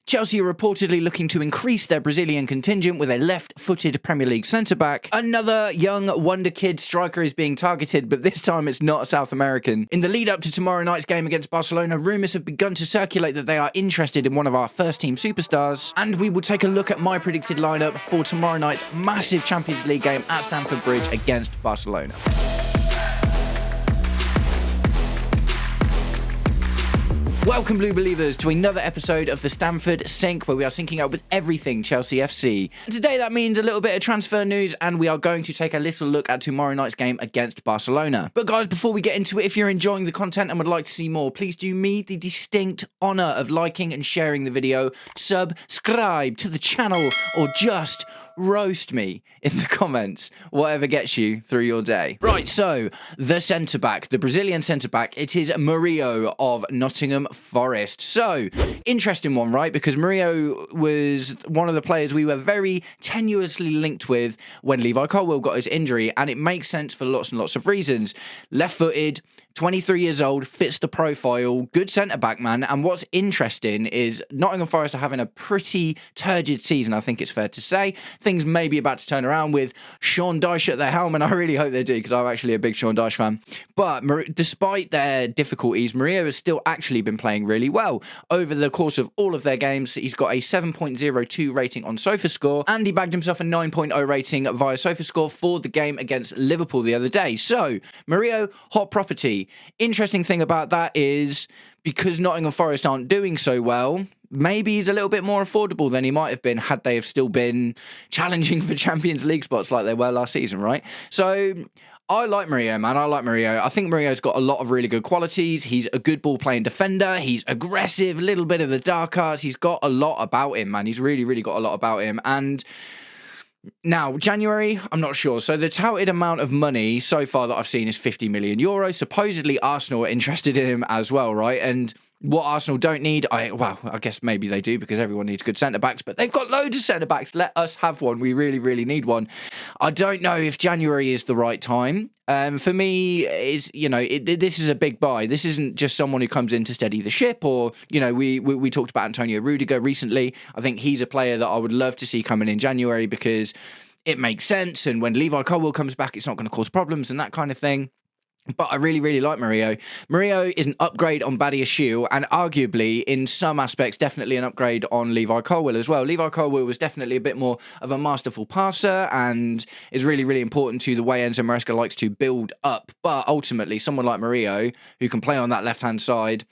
Chelsea are reportedly looking to increase their Brazilian contingent with a left-footed Premier League centre-back. Another young wonder kid striker is being targeted, but this time it's not a South American. In the lead-up to tomorrow night's game against Barcelona, rumours have begun to circulate that they are interested in one of our first-team superstars, and we will take a look at my predicted lineup for tomorrow night's massive Champions League game at Stamford Bridge against Barcelona. Welcome, Blue Believers, to another episode of the Stamford Sync, where we are syncing up with everything Chelsea FC. Today, that means a little bit of transfer news, and we are going to take a little look at tomorrow night's game against Barcelona. But guys, before we get into it, if you're enjoying the content and would like to see more, please do me the distinct honour of liking and sharing the video, subscribe to the channel, or just roast me in the comments, whatever gets you through your day. Right, so the centre-back, the Brazilian centre-back, it is Murillo of Nottingham Forest. So, interesting one, right? Because Murillo was one of the players we were very tenuously linked with when Levi Colwill got his injury, and it makes sense for lots and lots of reasons. Left-footed, 23 years old, fits the profile, good centre-back, man. And what's interesting is Nottingham Forest are having a pretty turgid season, I think it's fair to say. Things may be about to turn around with Sean Dyche at their helm, and I really hope they do, because I'm actually a big Sean Dyche fan. But despite their difficulties, Murillo has still actually been playing really well. Over the course of all of their games, he's got a 7.02 rating on SofaScore, and he bagged himself a 9.0 rating via SofaScore for the game against Liverpool the other day. So, Murillo, hot property. Interesting thing about that is, because Nottingham Forest aren't doing so well, maybe he's a little bit more affordable than he might have been had they have still been challenging for Champions League spots like they were last season, right? So I like Murillo, man. I like Murillo. I think Murillo's got a lot of really good qualities. He's a good ball-playing defender. He's aggressive, a little bit of the dark arts. He's got a lot about him, man. He's really, really got a lot about him. And now, January, I'm not sure. So the touted amount of money so far that I've seen is 50 million euros. Supposedly Arsenal are interested in him as well, right? And what Arsenal don't need, I guess maybe they do, because everyone needs good centre-backs, but they've got loads of centre-backs. Let us have one. We really, really need one. I don't know if January is the right time. For me, this is a big buy. This isn't just someone who comes in to steady the ship, or, we talked about Antonio Rudiger recently. I think he's a player that I would love to see coming in January, because it makes sense, and when Levi Colwill comes back, it's not going to cause problems and that kind of thing. But I really, really like Murillo. Murillo is an upgrade on Badiashile, and arguably, in some aspects, definitely an upgrade on Levi Colwill as well. Levi Colwill was definitely a bit more of a masterful passer and is really, really important to the way Enzo Maresca likes to build up. But ultimately, someone like Murillo, who can play on that left-hand side,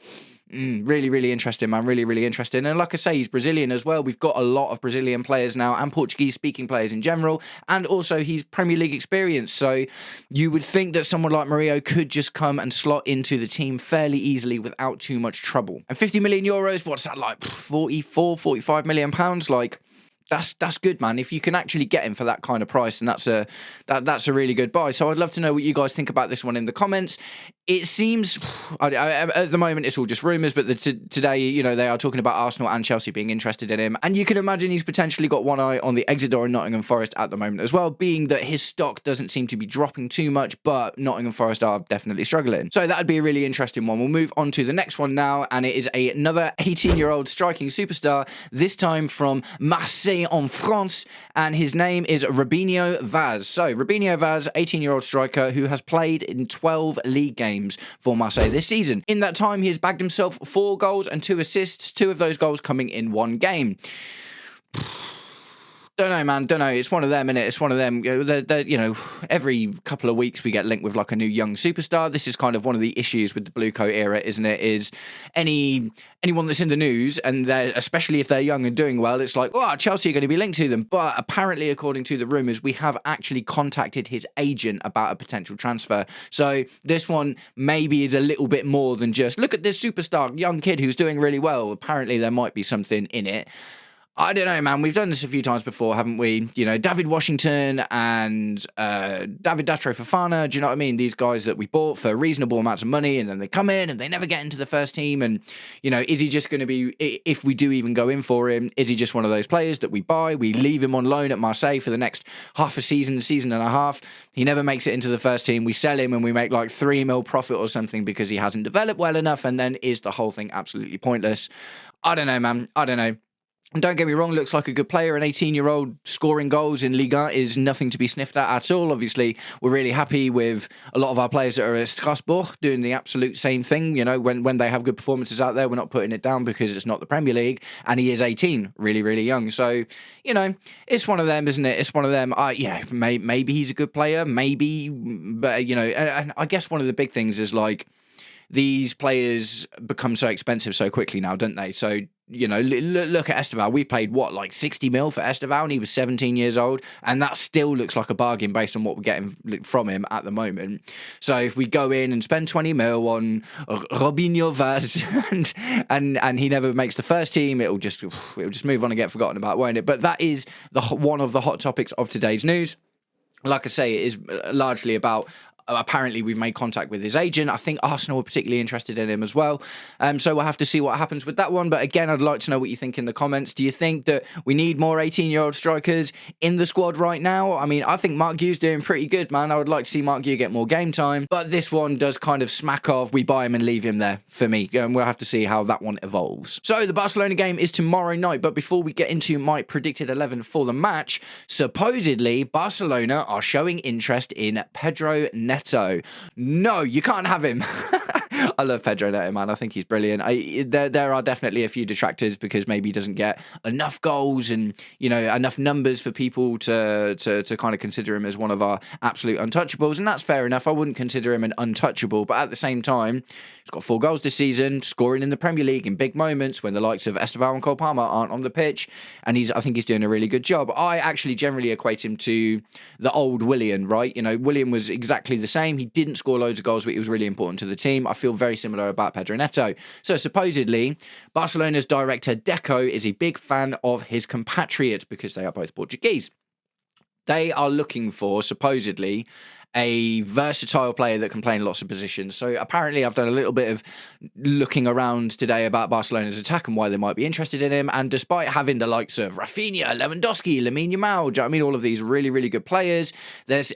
really, really interesting, man. Really, really interesting. And like I say, he's Brazilian as well. We've got a lot of Brazilian players now, and Portuguese-speaking players in general. And also, he's Premier League experience. So you would think that someone like Murillo could just come and slot into the team fairly easily without too much trouble. And 50 million euros, what's that, like 45 million pounds? Like, that's good, man. If you can actually get him for that kind of price, and that's a really good buy. So I'd love to know what you guys think about this one in the comments. It seems, at the moment, it's all just rumours, but today, they are talking about Arsenal and Chelsea being interested in him. And you can imagine he's potentially got one eye on the exit door in Nottingham Forest at the moment as well, being that his stock doesn't seem to be dropping too much, but Nottingham Forest are definitely struggling. So that'd be a really interesting one. We'll move on to the next one now, and it is another 18-year-old striking superstar, this time from Marseille en France, and his name is Robinho Vaz. So Robinho Vaz, 18-year-old striker who has played in 12 league games for Marseille this season. In that time, he has bagged himself 4 goals and 2 assists, 2 of those goals coming in one game. Don't know, man. Don't know. It's one of them, innit? It's one of them. Every couple of weeks we get linked with like a new young superstar. This is kind of one of the issues with the Blue Coat era, isn't it? Is anyone that's in the news, and especially if they're young and doing well, it's like, oh, Chelsea are going to be linked to them. But apparently, according to the rumours, we have actually contacted his agent about a potential transfer. So this one maybe is a little bit more than just, look at this superstar young kid who's doing really well. Apparently, there might be something in it. I don't know, man. We've done this a few times before, haven't we? David Washington and David Datro Fofana. Do you know what I mean? These guys that we bought for reasonable amounts of money, and then they come in and they never get into the first team. And, is he just going to be, if we do even go in for him, is he just one of those players that we buy, we leave him on loan at Marseille for the next half a season and a half? He never makes it into the first team. We sell him and we make like 3 mil profit or something because he hasn't developed well enough. And then is the whole thing absolutely pointless? I don't know, man. I don't know. And don't get me wrong, looks like a good player. An 18-year-old scoring goals in Liga is nothing to be sniffed at all. Obviously, we're really happy with a lot of our players that are at Strasbourg doing the absolute same thing. You know, when they have good performances out there, we're not putting it down because it's not the Premier League. And he is 18, really, really young. So, you know, it's one of them, isn't it? It's one of them. Maybe he's a good player, maybe. But, you know, and I guess one of the big things is like, these players become so expensive so quickly now, don't they? So, you know, look at Esteval. We paid, like 60 mil for Esteval, and he was 17 years old, and that still looks like a bargain based on what we're getting from him at the moment. So if we go in and spend 20 mil on Robinho Vaz and he never makes the first team, it'll just move on and get forgotten about, won't it? But that is one of the hot topics of today's news. Like I say, it is largely about apparently we've made contact with his agent. I think Arsenal are particularly interested in him as well. So we'll have to see what happens with that one. But again, I'd like to know what you think in the comments. Do you think that we need more 18-year-old strikers in the squad right now? I mean, I think Mark Gu's doing pretty good, man. I would like to see Mark Gu get more game time. But this one does kind of smack of we buy him and leave him there for me. We'll have to see how that one evolves. So the Barcelona game is tomorrow night. But before we get into my predicted 11 for the match, supposedly Barcelona are showing interest in Pedro Neto. No, you can't have him. I love Pedro Neto, man. I think he's brilliant. There are definitely a few detractors because maybe he doesn't get enough goals and, you know, enough numbers for people to kind of consider him as one of our absolute untouchables. And that's fair enough. I wouldn't consider him an untouchable. But at the same time, he's got 4 goals this season, scoring in the Premier League in big moments when the likes of Esteval and Cole Palmer aren't on the pitch. And I think he's doing a really good job. I actually generally equate him to the old Willian, right? You know, Willian was exactly the same. He didn't score loads of goals, but he was really important to the team. I feel very similar about Pedro Neto. So supposedly, Barcelona's director Deco is a big fan of his compatriots because they are both Portuguese. They are looking for, supposedly, a versatile player that can play in lots of positions. So apparently I've done a little bit of looking around today about Barcelona's attack and why they might be interested in him. And despite having the likes of Rafinha, Lewandowski, Lamine Yamal, all of these really, really good players,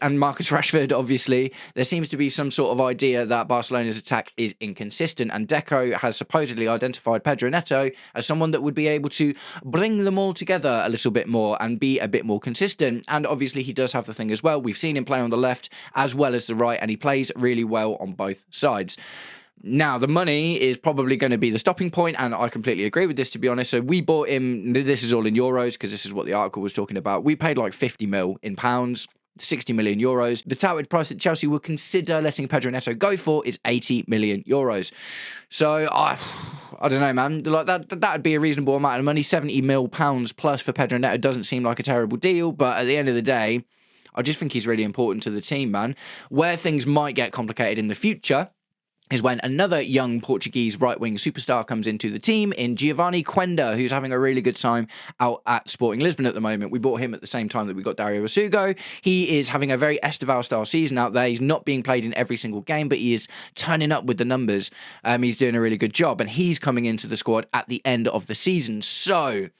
and Marcus Rashford, obviously, there seems to be some sort of idea that Barcelona's attack is inconsistent. And Deco has supposedly identified Pedro Neto as someone that would be able to bring them all together a little bit more and be a bit more consistent. And obviously he does have the thing as well. We've seen him play on the left as well as the right, and he plays really well on both sides. Now, the money is probably going to be the stopping point, and I completely agree with this, to be honest. So we bought him, this is all in euros, because this is what the article was talking about. We paid like 50 mil in pounds, 60 million euros. The touted price that Chelsea would consider letting Pedro Neto go for is 80 million euros. So I don't know, man. Like that would be a reasonable amount of money. 70 mil pounds plus for Pedro Neto doesn't seem like a terrible deal, but at the end of the day, I just think he's really important to the team, man. Where things might get complicated in the future is when another young Portuguese right-wing superstar comes into the team in Giovanni Quenda, who's having a really good time out at Sporting Lisbon at the moment. We bought him at the same time that we got Dario Asugo. He is having a very Esteval-style season out there. He's not being played in every single game, but he is turning up with the numbers. He's doing a really good job, and he's coming into the squad at the end of the season. So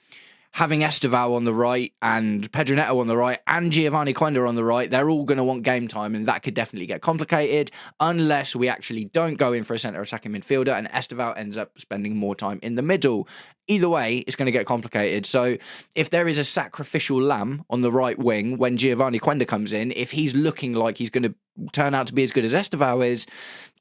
having Esteval on the right and Pedro Neto on the right and Giovanni Quenda on the right, they're all going to want game time, and that could definitely get complicated unless we actually don't go in for a centre attacking midfielder and Esteval ends up spending more time in the middle. Either way, it's going to get complicated. So if there is a sacrificial lamb on the right wing when Giovanni Quenda comes in, if he's looking like he's going to turn out to be as good as Esteval is,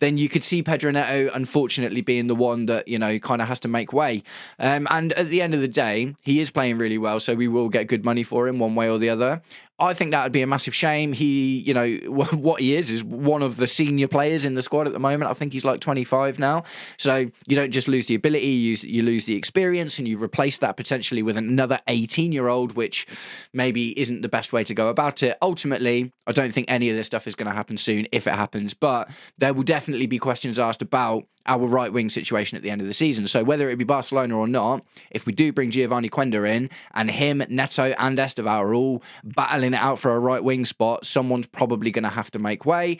then you could see Pedro Neto unfortunately being the one that, you know, kind of has to make way. And at the end of the day, he is playing really well, so we will get good money for him one way or the other. I think that would be a massive shame. He, you know, what he is one of the senior players in the squad at the moment. I think he's like 25 now. So you don't just lose the ability, you lose the experience, and you replace that potentially with another 18-year-old, which maybe isn't the best way to go about it. Ultimately, I don't think any of this stuff is going to happen soon, if it happens, but there will definitely be questions asked about our right wing situation at the end of the season. So whether it be Barcelona or not, if we do bring Giovanni Quenda in and him, Neto and Esteval are all battling it out for a right wing spot, someone's probably going to have to make way.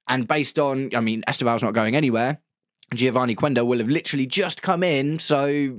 And based on, I mean, Esteval's not going anywhere. Giovanni Quenda will have literally just come in, so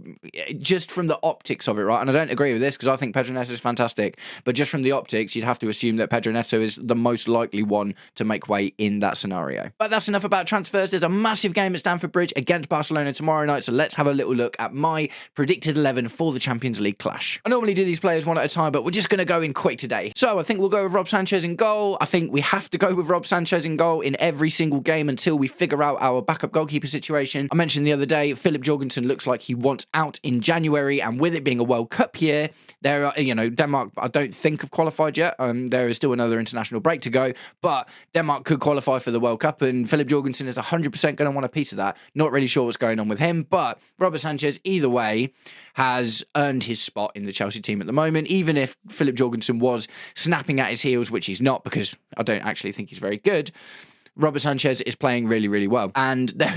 just from the optics of it, right? And I don't agree with this because I think Pedro Neto is fantastic, but just from the optics, you'd have to assume that Pedro Neto is the most likely one to make way in that scenario. But that's enough about transfers. There's a massive game at Stamford Bridge against Barcelona tomorrow night, so let's have a little look at my predicted 11 for the Champions League clash. I normally do these players one at a time, but we're just going to go in quick today. So I think we'll go with Rob Sanchez in goal. I think we have to go with Rob Sanchez in goal in every single game until we figure out our backup goalkeeper situation. I mentioned the other day, Philip Jorgensen looks like he wants out in January, and with it being a World Cup year, there are, Denmark, I don't think have qualified yet. There is still another international break to go, but Denmark could qualify for the World Cup, and Philip Jorgensen is 100% going to want a piece of that. Not really sure what's going on with him, but Robert Sanchez, either way, has earned his spot in the Chelsea team at the moment, even if Philip Jorgensen was snapping at his heels, which he's not because I don't actually think he's very good. Robert Sanchez is playing really, really well. And there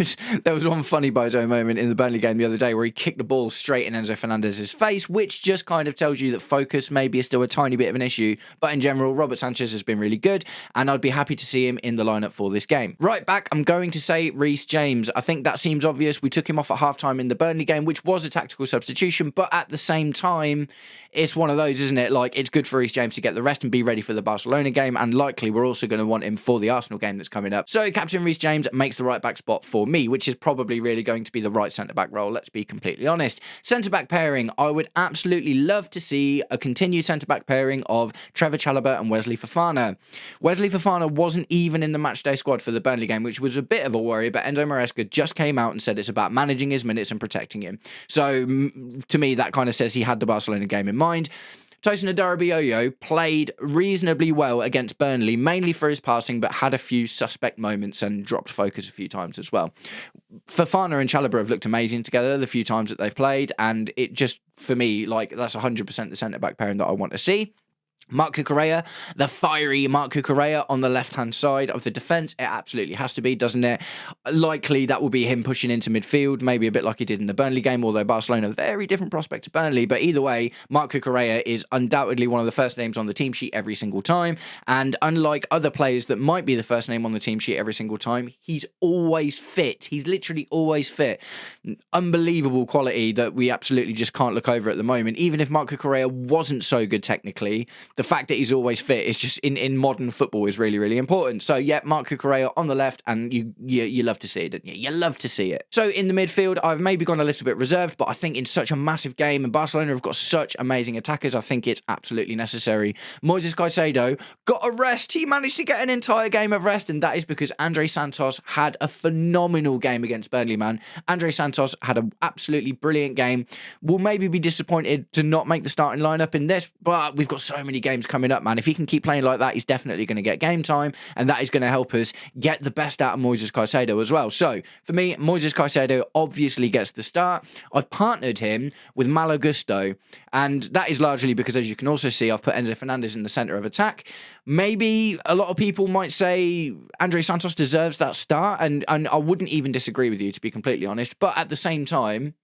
was one funny bozo moment in the Burnley game the other day where he kicked the ball straight in Enzo Fernandez's face, which just kind of tells you that focus maybe is still a tiny bit of an issue. But in general, Robert Sanchez has been really good, and I'd be happy to see him in the lineup for this game. Right back, I'm going to say Reece James. I think that seems obvious. We took him off at halftime in the Burnley game, which was a tactical substitution, but at the same time, it's one of those, isn't it? Like, it's good for Reece James to get the rest and be ready for the Barcelona game, and likely we're also going to want him for the Arsenal game that's coming up. So Captain Reece James makes the right back spot for me, which is probably really going to be the right centre back role, let's be completely honest. Centre back pairing, I would absolutely love to see a continued centre back pairing of Trevor Chalobah and Wesley Fofana. Wesley Fofana wasn't even in the matchday squad for the Burnley game, which was a bit of a worry, but Enzo Maresca just came out and said it's about managing his minutes and protecting him. So to me, that kind of says he had the Barcelona game in mind. Tosin Adarabioyo played reasonably well against Burnley, mainly for his passing, but had a few suspect moments and dropped focus a few times as well. Fofana and Chalobah have looked amazing together the few times that they've played, and it just, for me, like, that's 100% the centre-back pairing that I want to see. Marc Cucurella, the fiery Marc Cucurella on the left-hand side of the defence. It absolutely has to be, doesn't it? Likely that will be him pushing into midfield, maybe a bit like he did in the Burnley game, although Barcelona, very different prospect to Burnley. But either way, Marc Cucurella is undoubtedly one of the first names on the team sheet every single time. And unlike other players that might be the first name on the team sheet every single time, he's always fit. He's literally always fit. Unbelievable quality that we absolutely just can't look over at the moment. Even if Marc Cucurella wasn't so good technically, the fact that he's always fit is just in modern football is really, really important. So yeah, Marc Cucurella on the left, and you love to see it, don't you? You love to see it. So in the midfield, I've maybe gone a little bit reserved, but I think in such a massive game, and Barcelona have got such amazing attackers, I think it's absolutely necessary. Moises Caicedo got a rest. He managed to get an entire game of rest, and that is because Andre Santos had a phenomenal game against Burnley, man. Andre Santos had an absolutely brilliant game. We'll maybe be disappointed to not make the starting lineup in this, but we've got so many games coming up, man. If he can keep playing like that, he's definitely going to get game time, and that is going to help us get the best out of Moises Caicedo as well. So for me, Moises Caicedo obviously gets the start. I've partnered him with Malo Gusto, and that is largely because, as you can also see, I've put Enzo Fernandez in the centre of attack. Maybe a lot of people might say Andre Santos deserves that start, and I wouldn't even disagree with you, to be completely honest, but at the same time,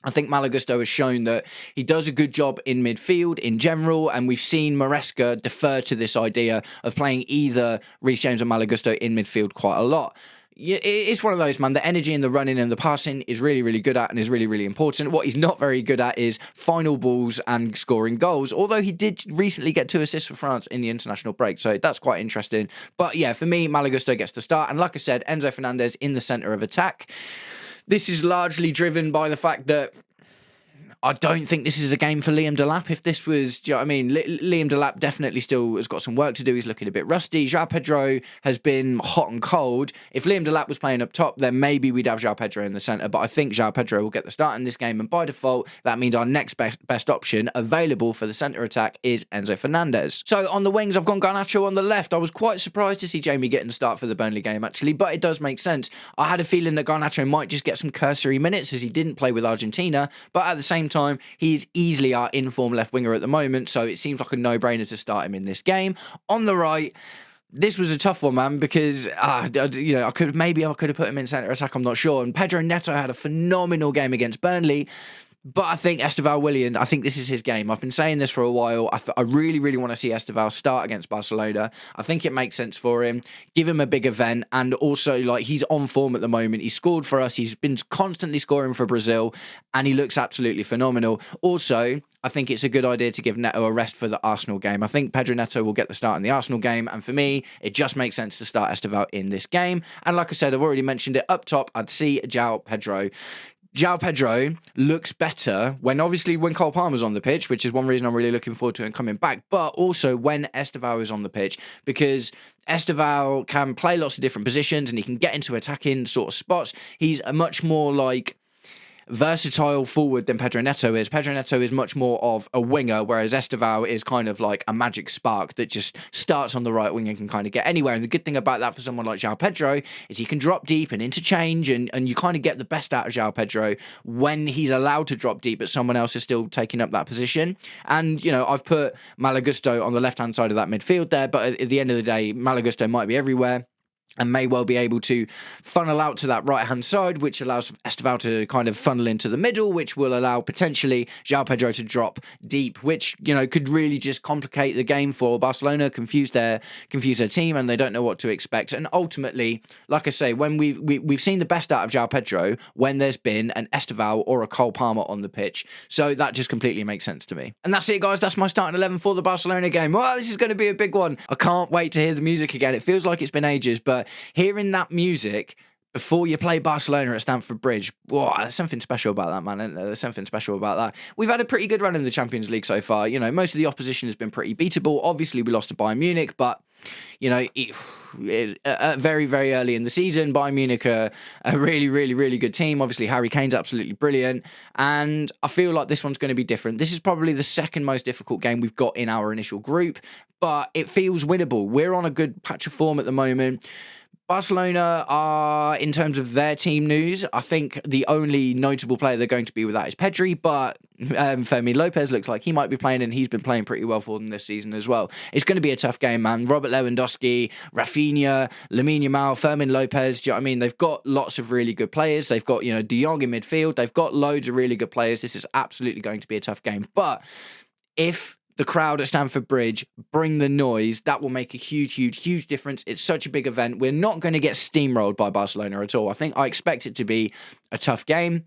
I think Malo Gusto has shown that he does a good job in midfield in general, and we've seen Maresca defer to this idea of playing either Reece James or Malo Gusto in midfield quite a lot. It's one of those, man. The energy and the running and the passing is really, really good at and is really, really important. What he's not very good at is final balls and scoring goals, although he did recently get 2 assists for France in the international break, so that's quite interesting. But yeah, for me, Malo Gusto gets the start, and like I said, Enzo Fernandez in the centre of attack. This is largely driven by the fact that I don't think this is a game for Liam Delap. If this was, do you know what I mean? Liam Delap definitely still has got some work to do. He's looking a bit rusty. João Pedro has been hot and cold. If Liam Delap was playing up top, then maybe we'd have João Pedro in the centre. But I think João Pedro will get the start in this game. And by default, that means our next best option available for the centre attack is Enzo Fernandez. So on the wings, I've gone Garnacho on the left. I was quite surprised to see Jamie getting the start for the Burnley game, actually. But it does make sense. I had a feeling that Garnacho might just get some cursory minutes as he didn't play with Argentina. But at the same time, he's easily our inform left winger at the moment, so it seems like a no-brainer to start him in this game. On the right, this was a tough one, man, because I could have put him in centre attack, I'm not sure. And Pedro Neto had a phenomenal game against Burnley, But I think Esteval Willian, I think this is his game. I've been saying this for a while. I really, really want to see Esteval start against Barcelona. I think it makes sense for him. Give him a big event. And also, like, he's on form at the moment. He scored for us. He's been constantly scoring for Brazil. And he looks absolutely phenomenal. Also, I think it's a good idea to give Neto a rest for the Arsenal game. I think Pedro Neto will get the start in the Arsenal game. And for me, it just makes sense to start Esteval in this game. And like I said, I've already mentioned it. Up top, I'd see João Pedro. João Pedro looks better when Cole Palmer's on the pitch, which is one reason I'm really looking forward to him coming back, but also when Esteval is on the pitch, because Esteval can play lots of different positions and he can get into attacking sort of spots. He's a much more like versatile forward than Pedro Neto is. Pedro Neto is much more of a winger, whereas Esteval is kind of like a magic spark that just starts on the right wing and can kind of get anywhere. And the good thing about that for someone like João Pedro is he can drop deep and interchange, and you kind of get the best out of João Pedro when he's allowed to drop deep, but someone else is still taking up that position. And, you know, I've put Malagusto on the left-hand side of that midfield there, but at the end of the day, Malagusto might be everywhere and may well be able to funnel out to that right-hand side, which allows Esteval to kind of funnel into the middle, which will allow potentially João Pedro to drop deep, which, you know, could really just complicate the game for Barcelona, confuse their team, and they don't know what to expect. And ultimately, like I say, when we've seen the best out of João Pedro when there's been an Esteval or a Cole Palmer on the pitch. So that just completely makes sense to me. And that's it, guys. That's my starting 11 for the Barcelona game. Well, this is going to be a big one. I can't wait to hear the music again. It feels like it's been ages, but hearing that music before you play Barcelona at Stamford Bridge, whoa, there's something special about that, man. There's something special about that. We've had a pretty good run in the Champions League so far. You know, most of the opposition has been pretty beatable. Obviously, we lost to Bayern Munich, but, you know, very, very early in the season, Bayern Munich are a really, really, really good team. Obviously, Harry Kane's absolutely brilliant, and I feel like this one's going to be different. This is probably the second most difficult game we've got in our initial group, but it feels winnable. We're on a good patch of form at the moment. Barcelona are, in terms of their team news, I think the only notable player they're going to be without is Pedri, but Fermin Lopez looks like he might be playing, and he's been playing pretty well for them this season as well. It's going to be a tough game, man. Robert Lewandowski, Rafinha, Lamine Yamal, Fermin Lopez, do you know what I mean? They've got lots of really good players. They've got, you know, De Jong in midfield. They've got loads of really good players. This is absolutely going to be a tough game. But if the crowd at Stamford Bridge bring the noise, that will make a huge, huge, huge difference. It's such a big event. We're not going to get steamrolled by Barcelona at all. I expect it to be a tough game.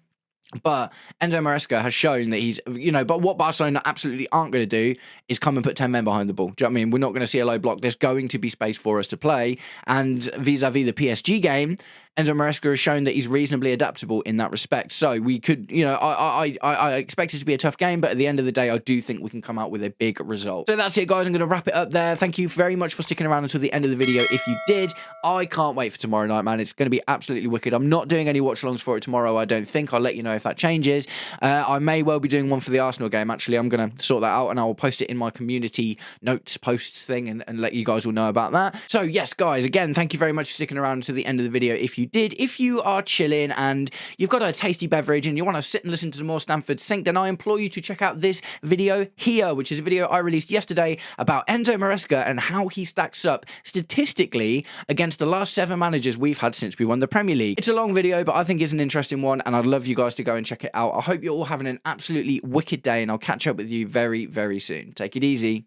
But Enzo Maresca has shown that he's, you know, but what Barcelona absolutely aren't going to do is come and put 10 men behind the ball. Do you know what I mean? We're not going to see a low block. There's going to be space for us to play. And vis-a-vis the PSG game, Enzo Maresca has shown that he's reasonably adaptable in that respect. So we could, you know, I expect it to be a tough game, but at the end of the day, I do think we can come out with a big result. So that's it, guys. I'm going to wrap it up there. Thank you very much for sticking around until the end of the video. If you did, I can't wait for tomorrow night, man. It's going to be absolutely wicked. I'm not doing any watch-alongs for it tomorrow, I don't think. I'll let you know if that changes. I may well be doing one for the Arsenal game, actually. I'm going to sort that out, and I will post it in my community notes posts thing and let you guys all know about that. So, yes, guys, again, thank you very much for sticking around to the end of the video. If you did, if you are chilling and you've got a tasty beverage and you want to sit and listen to more Stamford Sync, then I implore you to check out this video here, which is a video I released yesterday about Enzo Maresca and how he stacks up statistically against the last 7 managers we've had since we won the Premier League. It's a long video, but I think it's an interesting one, and I'd love you guys to go and check it out. I hope you're all having an absolutely wicked day, and I'll catch up with you very, very soon. Take it easy.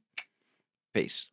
Peace.